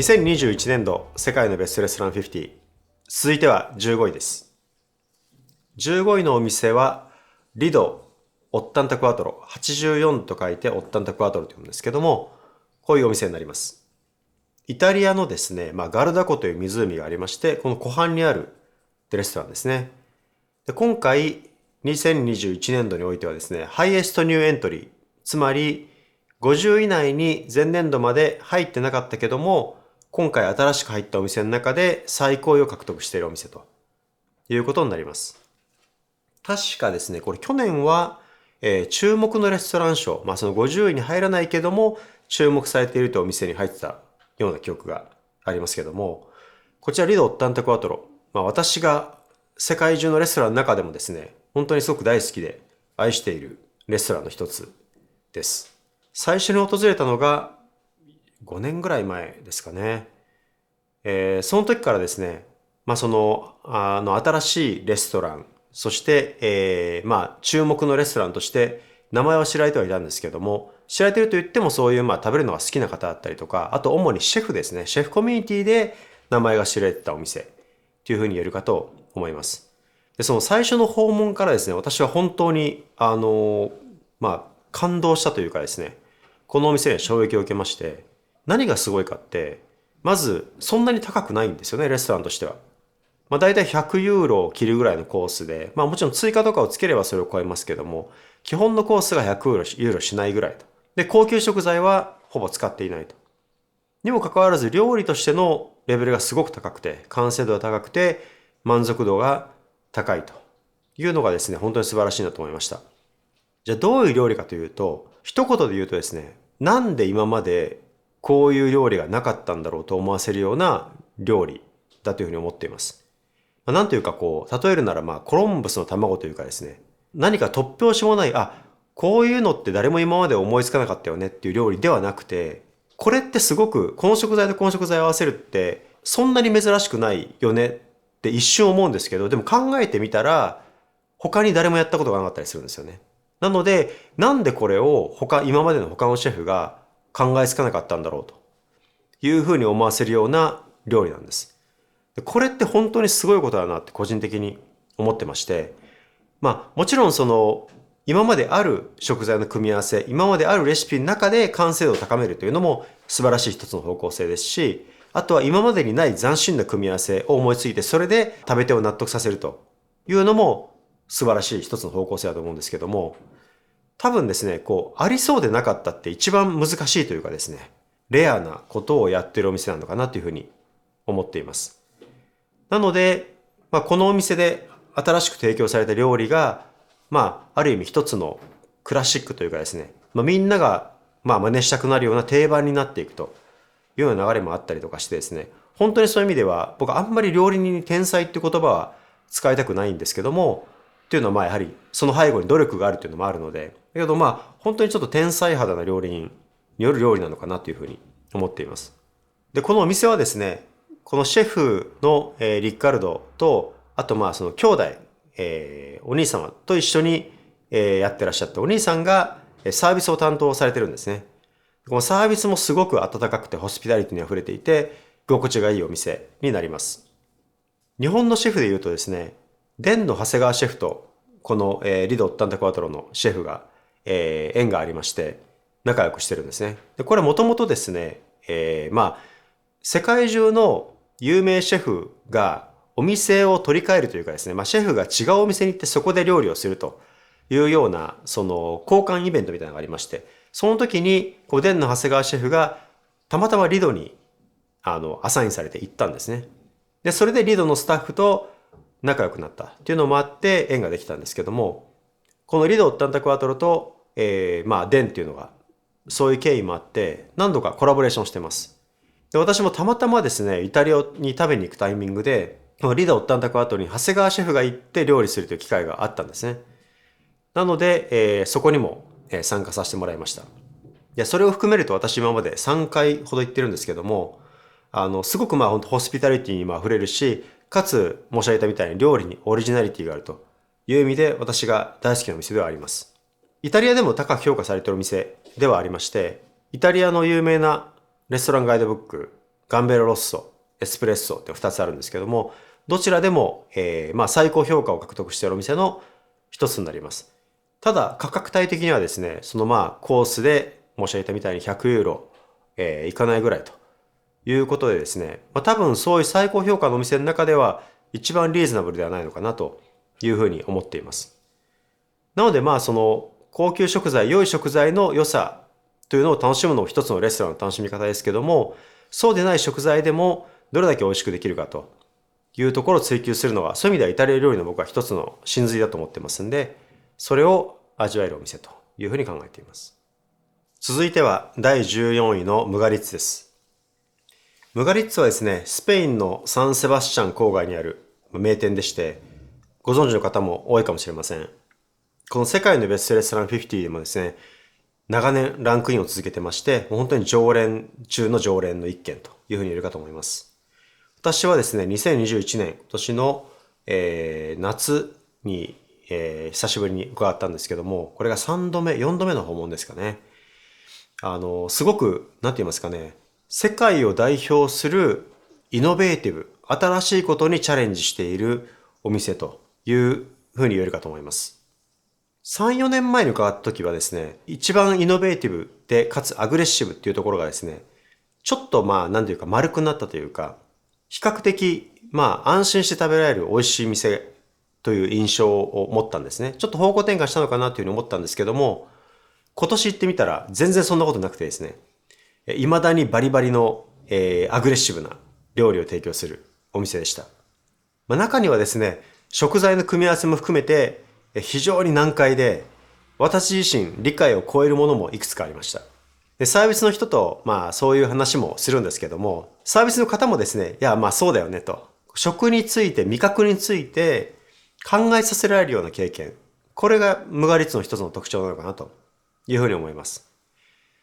2021年度世界のベストレストラン50。続いては15位です。15位のお店はリド・オッタンタクワトロ。84と書いてオッタンタクワトロというんですけども、こういうお店になります。イタリアのですね、ガルダ湖という湖がありまして、この湖畔にあるレストランですね。で今回、2021年度においてはですね、ハイエストニューエントリー、つまり50以内に前年度まで入ってなかったけども、今回新しく入ったお店の中で最高位を獲得しているお店ということになります。確かですね、これ去年は、注目のレストラン賞、その50位に入らないけども、注目されているというお店に入ってたような記憶がありますけども、こちらリド・オッタンタクワトロ、私が世界中のレストランの中でもですね、本当にすごく大好きで愛しているレストランの一つです。最初に訪れたのが5年ぐらい前ですかね。その時からですね、新しいレストラン、そして、注目のレストランとして名前は知られてはいたんですけども、知られていると言ってもそういう食べるのが好きな方だったりとか、あと主にシェフですね、シェフコミュニティで名前が知られてたお店というふうに言えるかと思います。で、その最初の訪問からですね、私は本当に、感動したというかですね、このお店に衝撃を受けまして、何がすごいかって、まずそんなに高くないんですよね、レストランとしては。だいたい100ユーロを切るぐらいのコースで、もちろん追加とかをつければそれを超えますけども、基本のコースが100ユーロしないぐらいと。で、高級食材はほぼ使っていないと。にもかかわらず料理としてのレベルがすごく高くて、完成度が高くて、満足度が高いというのがですね、本当に素晴らしいなと思いました。じゃあどういう料理かというと、一言で言うとですね、なんで今までこういう料理がなかったんだろうと思わせるような料理だというふうに思っています。なんというか例えるならコロンブスの卵というかですね、何か突拍子もない、こういうのって誰も今まで思いつかなかったよねっていう料理ではなくて、これってすごく、この食材とこの食材を合わせるって、そんなに珍しくないよねって一瞬思うんですけど、でも考えてみたら、他に誰もやったことがなかったりするんですよね。なので、なんでこれを今までの他のシェフが考えつかなかったんだろうというふうに思わせるような料理なんです。これって本当にすごいことだなって個人的に思ってまして、もちろん今まである食材の組み合わせ、今まであるレシピの中で完成度を高めるというのも素晴らしい一つの方向性ですし、あとは今までにない斬新な組み合わせを思いついて、それで食べ手を納得させるというのも素晴らしい一つの方向性だと思うんですけども、多分ですね、ありそうでなかったって一番難しいというかですね、レアなことをやってるお店なのかなというふうに思っています。なので、このお店で新しく提供された料理が、ある意味一つのクラシックというかですね、みんなが、真似したくなるような定番になっていくというような流れもあったりとかしてですね、本当にそういう意味では、僕あんまり料理人に天才っていう言葉は使いたくないんですけども、っていうのはやはりその背後に努力があるというのもあるので、だけど本当にちょっと天才肌な料理人による料理なのかなというふうに思っています。で、このお店はですね、このシェフの、リッカルドと、あとその兄弟、お兄様と一緒に、やってらっしゃったお兄さんがサービスを担当されてるんですね。このサービスもすごく温かくてホスピタリティに溢れていて、居心地がいいお店になります。日本のシェフで言うとですね、デンの長谷川シェフと、この、リド・オッタンタクワトロのシェフが、縁がありまして、仲良くしてるんですね。で、これはもともとですね、世界中の有名シェフがお店を取り替えるというかですね、シェフが違うお店に行ってそこで料理をするというような、その交換イベントみたいなのがありまして、その時に、デンの長谷川シェフがたまたまリドに、アサインされて行ったんですね。で、それでリドのスタッフと仲良くなったっていうのもあって縁ができたんですけども、このリド・オッタンタクワトロと、デンっていうのが、そういう経緯もあって、何度かコラボレーションしてます。で、私もたまたまですね、イタリアに食べに行くタイミングで、リド・オッタンタクワトロに長谷川シェフが行って料理するという機会があったんですね。なので、そこにも、参加させてもらいました。それを含めると私今まで3回ほど行ってるんですけども、すごく本当ホスピタリティにも溢れるし、かつ申し上げたみたいに料理にオリジナリティがあるという意味で私が大好きなお店ではあります。イタリアでも高く評価されているお店ではありまして、イタリアの有名なレストランガイドブック、ガンベロロッソ、エスプレッソって2つあるんですけども、どちらでも、最高評価を獲得しているお店の一つになります。ただ、価格帯的にはですね、そのコースで申し上げたみたいに100ユーロ、いかないぐらいということでですね、多分そういう最高評価のお店の中では一番リーズナブルではないのかなというふうに思っています。なのでその高級食材、良い食材の良さというのを楽しむのも一つのレストランの楽しみ方ですけども、そうでない食材でもどれだけ美味しくできるかというところを追求するのが、そういう意味ではイタリア料理の僕は一つの真髄だと思ってますんで、それを味わえるお店というふうに考えています。続いては第14位のムガリッツです。ムガリッツはですね、スペインのサンセバスチャン郊外にある名店でして、ご存知の方も多いかもしれません。この世界のベストレストラン50でもですね、長年ランクインを続けてまして、もう本当に常連中の常連の一件というふうに言えるかと思います。私はですね、2021年、今年の、夏に、久しぶりに伺ったんですけども、これが3度目、4度目の訪問ですかね。すごく、なんて言いますかね、世界を代表するイノベーティブ、新しいことにチャレンジしているお店というふうに言えるかと思います。3、4年前に伺った時はですね、一番イノベーティブでかつアグレッシブっていうところがですね、ちょっとなんていうか丸くなったというか、比較的安心して食べられる美味しい店という印象を持ったんですね。ちょっと方向転換したのかなというふうに思ったんですけども、今年行ってみたら全然そんなことなくてですね、未だにバリバリの、アグレッシブな料理を提供するお店でした。中にはですね、食材の組み合わせも含めて非常に難解で、私自身理解を超えるものもいくつかありました。で、サービスの人とそういう話もするんですけども、サービスの方もですね、いやそうだよねと。食について、味覚について考えさせられるような経験。これがムガリッツの一つの特徴なのかなというふうに思います。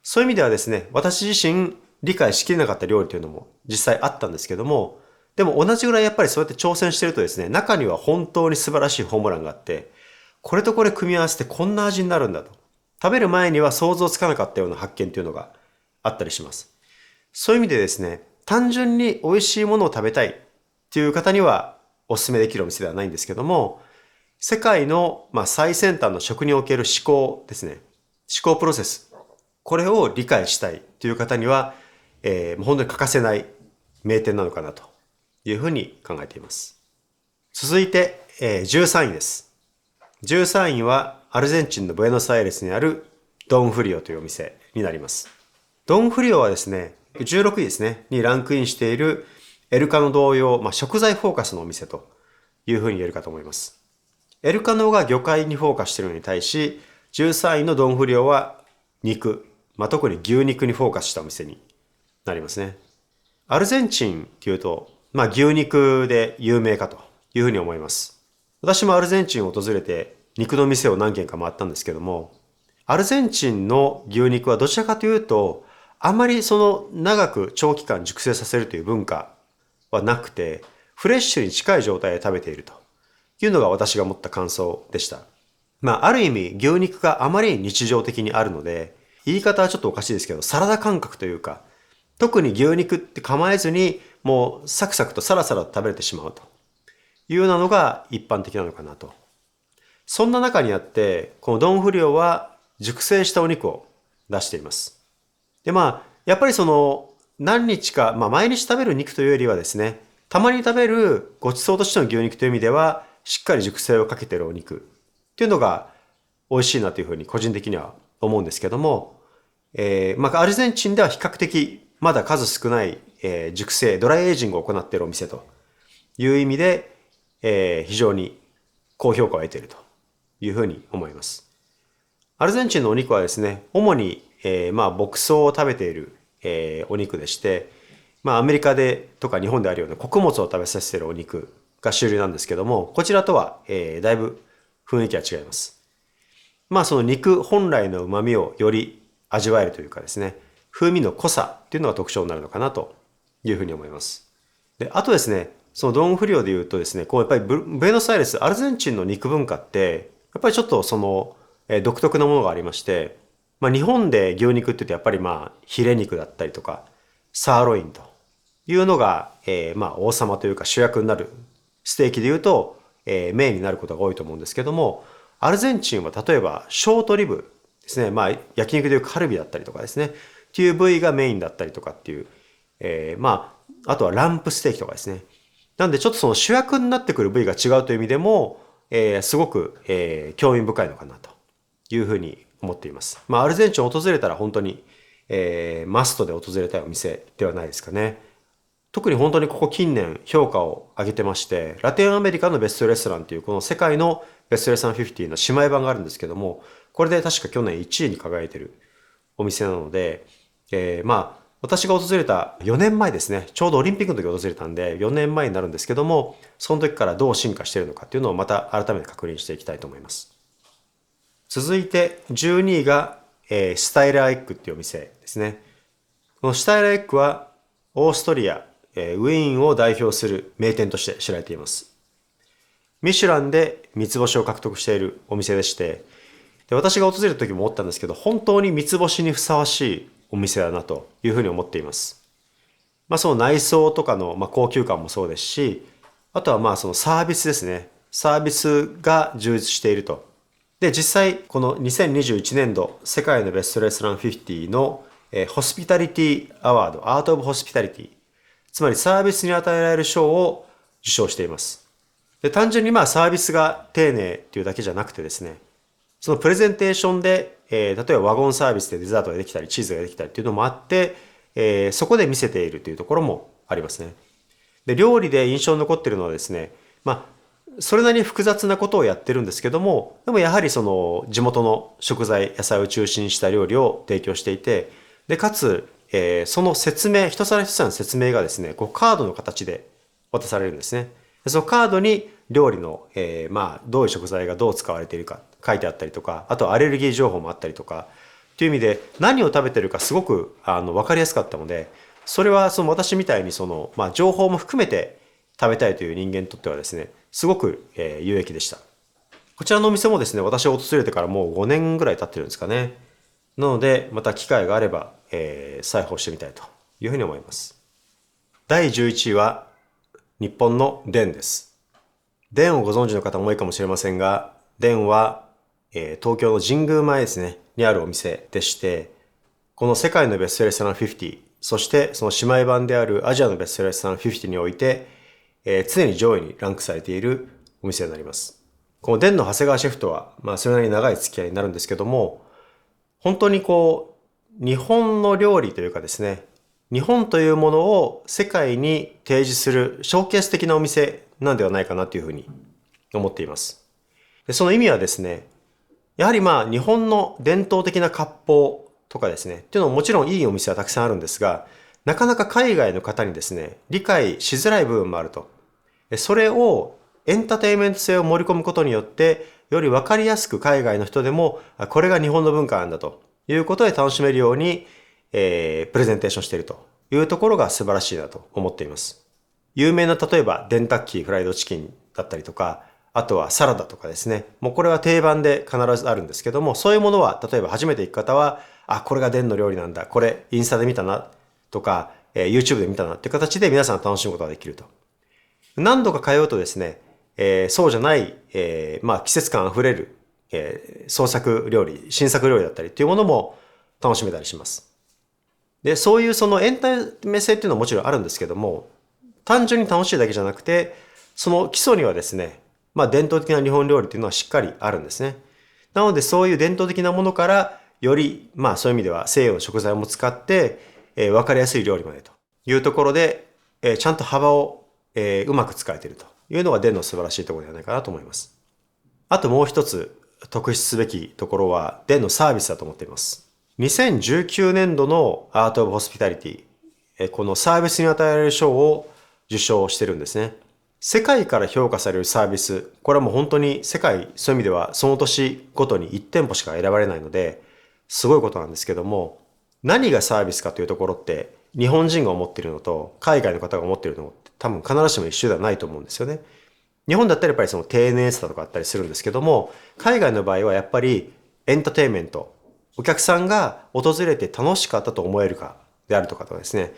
そういう意味ではですね、私自身理解しきれなかった料理というのも実際あったんですけども、でも同じぐらいやっぱりそうやって挑戦してるとですね、中には本当に素晴らしいホームランがあって、これとこれ組み合わせてこんな味になるんだと。食べる前には想像つかなかったような発見というのがあったりします。そういう意味でですね、単純に美味しいものを食べたいっていう方にはお勧めできるお店ではないんですけども、世界の最先端の食における思考ですね。思考プロセス。これを理解したいという方には、本当に欠かせない名店なのかなというふうに考えています。続いて、13位です。13位はアルゼンチンのブエノスアイレスにあるドンフリオというお店になります。ドンフリオはですね、16位ですね、にランクインしているエルカノ同様、食材フォーカスのお店というふうに言えるかと思います。エルカノが魚介にフォーカスしているのに対し、13位のドンフリオは肉、特に牛肉にフォーカスしたお店になりますね。アルゼンチンっていうと、牛肉で有名かというふうに思います。私もアルゼンチンを訪れて肉の店を何軒か回ったんですけども、アルゼンチンの牛肉はどちらかというと、あまりその長く長期間熟成させるという文化はなくて、フレッシュに近い状態で食べているというのが私が持った感想でした。ある意味牛肉があまりに日常的にあるので、言い方はちょっとおかしいですけど、サラダ感覚というか、特に牛肉って構えずに、もうサクサクとサラサラと食べれてしまうというようなのが一般的なのかなと。そんな中にあって、このドンフリオは熟成したお肉を出しています。でやっぱりその何日か、毎日食べる肉というよりはですね、たまに食べるごちそうとしての牛肉という意味では、しっかり熟成をかけているお肉っていうのが美味しいなというふうに個人的には思うんですけども、アルゼンチンでは比較的まだ数少ない、熟成、ドライエイジングを行っているお店という意味で、非常に高評価を得ているというふうに思います。アルゼンチンのお肉はですね、主に、牧草を食べている、お肉でして、アメリカでとか日本であるような穀物を食べさせているお肉が主流なんですけども、こちらとは、だいぶ雰囲気は違います。その肉本来の旨味をより味わえるというかですね、風味の濃さっていうのが特徴になるのかなというふうに思います。で、あとですね、そのドンフリオで言うとですね、やっぱりブエノスアイレス、アルゼンチンの肉文化って、やっぱりちょっとその、独特なものがありまして、日本で牛肉って言うとやっぱりヒレ肉だったりとか、サーロインというのが、まあ王様というか主役になるステーキで言うと、メインになることが多いと思うんですけども、アルゼンチンは例えばショートリブですね、まあ焼肉でいうカルビだったりとかですね、っていう部位がメインだったりとかっていう、まあ、あとはランプステーキとかですね。なんでちょっとその主役になってくる部位が違うという意味でも、すごく、興味深いのかなというふうに思っています。まあアルゼンチンを訪れたら本当に、マストで訪れたいお店ではないですかね。特に本当にここ近年評価を上げてまして、ラテンアメリカのベストレストランというこの世界のベストレストラン50の姉妹版があるんですけども、これで確か去年1位に輝いているお店なので、まあ私が訪れた4年前ですね、ちょうどオリンピックの時訪れたんで4年前になるんですけども、その時からどう進化しているのかっていうのをまた改めて確認していきたいと思います。続いて12位が、スタイラーエッグっていうお店ですね。このシュタイラーエッグはオーストリア、ウィーンを代表する名店として知られています。ミシュランで三つ星を獲得しているお店でして、で私が訪れた時も思ったんですけど、本当に三つ星にふさわしいお店だなというふうに思っています。まあその内装とかの、まあ、高級感もそうですし、あとはまあそのサービスですね。サービスが充実していると。で、実際この2021年度世界のベストレストラン50の、ホスピタリティアワード、アートオブホスピタリティ、つまりサービスに与えられる賞を受賞しています。で、単純にまあサービスが丁寧っていうだけじゃなくてですね、そのプレゼンテーションで、例えばワゴンサービスでデザートができたり、チーズができたりっていうのもあって、そこで見せているというところもありますね。で、料理で印象に残っているのはですね、まあ、それなりに複雑なことをやってるんですけども、でもやはりその地元の食材、野菜を中心にした料理を提供していて、で、かつ、その説明、一皿一皿の説明がですね、こうカードの形で渡されるんですね。でそのカードに料理の、まあ、どういう食材がどう使われているか書いてあったりとか、あとアレルギー情報もあったりとか、という意味で何を食べてるかすごく分かりやすかったので、それはその私みたいにその、まあ、情報も含めて食べたいという人間にとってはですね、すごく、有益でした。こちらのお店もですね、私が訪れてからもう5年ぐらい経ってるんですかね。なので、また機会があれば、再訪してみたいというふうに思います。第11位は、日本のデンです。デンをご存知の方も多いかもしれませんが、デンは、東京の神宮前ですね、にあるお店でして、この世界のベストレストラン50、そしてその姉妹版であるアジアのベストレストラン50において、常に上位にランクされているお店になります。このデンの長谷川シェフとは、まあそれなりに長い付き合いになるんですけども、本当にこう、日本の料理というかですね、日本というものを世界に提示するショーケース的なお店なんではないかなというふうに思っています。でその意味はですね、やはりまあ日本の伝統的な割烹とかですね、っていうのももちろんいいお店はたくさんあるんですが、なかなか海外の方にですね、理解しづらい部分もあると。それをエンターテインメント性を盛り込むことによって、よりわかりやすく海外の人でも、これが日本の文化なんだということで楽しめるように、プレゼンテーションしているというところが素晴らしいなと思っています。有名な例えばデンタッキーフライドチキンだったりとか、あとはサラダとかですね。もうこれは定番で必ずあるんですけども、そういうものは例えば初めて行く方は、あ、これがデンの料理なんだ。これインスタで見たなとか、YouTube で見たなっていう形で皆さん楽しむことができると。何度か通うとですね、そうじゃない、まあ季節感あふれる、創作料理、新作料理だったりっていうものも楽しめたりします。で、そういうそのエンタメ性っていうのはもちろんあるんですけども、単純に楽しいだけじゃなくて、その基礎にはですね、まあ伝統的な日本料理っていうのはしっかりあるんですね。なのでそういう伝統的なものから、より、まあそういう意味では西洋の食材も使って、わかりやすい料理までというところで、ちゃんと幅を、うまく使えているというのがデンの素晴らしいところではないかなと思います。あともう一つ特筆すべきところはデンのサービスだと思っています。2019年度のアートオブホスピタリティ、このサービスに与えられる賞を受賞してるんですね。世界から評価されるサービス、これはもう本当に世界、そういう意味ではその年ごとに1店舗しか選ばれないので、すごいことなんですけども、何がサービスかというところって、日本人が思っているのと、海外の方が思っているのって多分必ずしも一緒ではないと思うんですよね。日本だったらやっぱりその丁寧さとかあったりするんですけども、海外の場合はやっぱりエンターテインメント、お客さんが訪れて楽しかったと思えるかであるとかですね。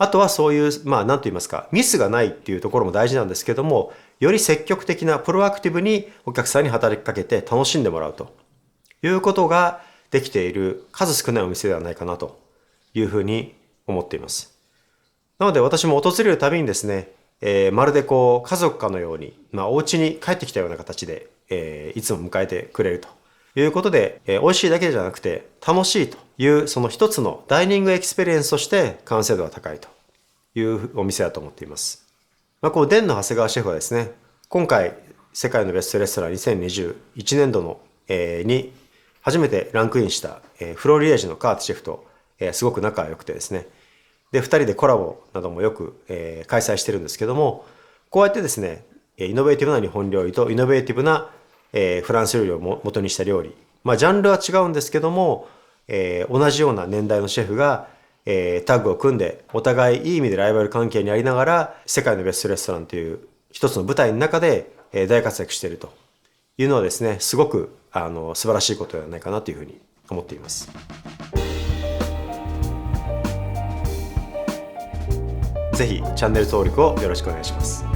あとはそういう、何と言いますか、ミスがないっていうところも大事なんですけども、より積極的なプロアクティブにお客さんに働きかけて楽しんでもらうということができている数少ないお店ではないかなというふうに思っています。なので私も訪れるたびにですね、まるでこう家族かのように、お家に帰ってきたような形で、いつも迎えてくれるということで、美味しいだけじゃなくて楽しいというその一つのダイニングエクスペリエンスとして完成度が高いというお店だと思っています。こうデンの長谷川シェフはですね、今回世界のベストレストラン2021年度の、に初めてランクインした、フロリエージュのカーテシェフと、すごく仲が良くてですね、で2人でコラボなどもよく、開催してるんですけども、こうやってですねイノベーティブな日本料理とイノベーティブな、フランス料理を元にした料理、ジャンルは違うんですけども、同じような年代のシェフが、タッグを組んでお互いいい意味でライバル関係にありながら世界のベストレストランという一つの舞台の中で、大活躍しているというのはですね、すごく素晴らしいことではないかなというふうに思っています。ぜひチャンネル登録をよろしくお願いします。